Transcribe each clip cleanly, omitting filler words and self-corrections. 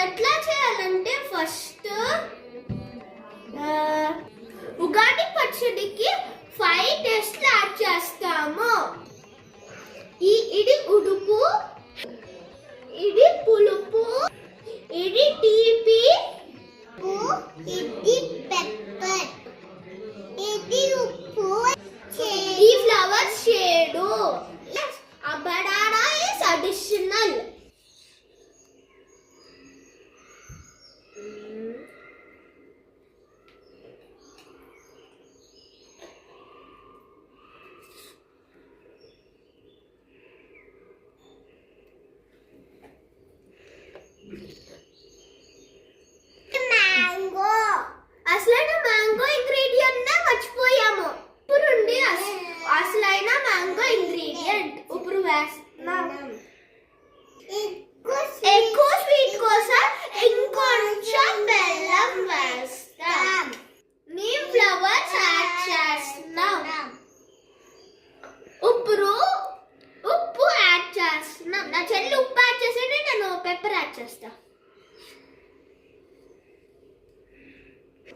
ఎట్లా చేయాలంటే ఫస్ట్ ఉగాది పచ్చడికి 5 టేస్ట్లు యాడ్ చేస్తాము. ఇది ఉడుపు, ఇది పులుపు, ఇది తీపి, ఇది పెప్పర్, ఇది ఉప్పు, ఈ flower shade. A banana is additional. Mango. అసలైన మ్యాంగో ఇంగ్రీడియంట్ నే మర్చిపోయాము. ఇప్పుడు అసలైన మ్యాంగో ఇంగ్రీడియంట్ ఇప్పుడు వేస్తున్నాం. ఎక్కువ స్వీట్ కోసం ఇంకొంచెం బెల్లం వేస్తాం. నీమ్ ఫ్లవర్స్ యాడ్ చేస్తున్నాం. ఇప్పుడు ఉప్పు యాడ్ చేస్తున్నాం. నా చెల్లి ఉప్పు యాడ్ చేసేది, నేను పెప్పర్ యాడ్ చేస్తా.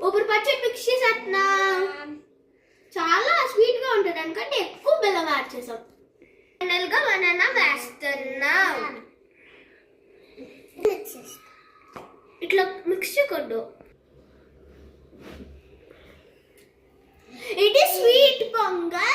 ఇప్పుడు పచ్చడి మిక్స్ చేసేస్తున్నాం. చాలా స్వీట్ గా ఉంటుంది అనుకంటే ఎక్కువ బెల్లం యాడ్ చేసాం. ఫైనల్ గా బనానా వేస్తున్నాం. ఇట్లా మిక్స్ చేయకూడదు. ఇది స్వీట్ పొంగల్.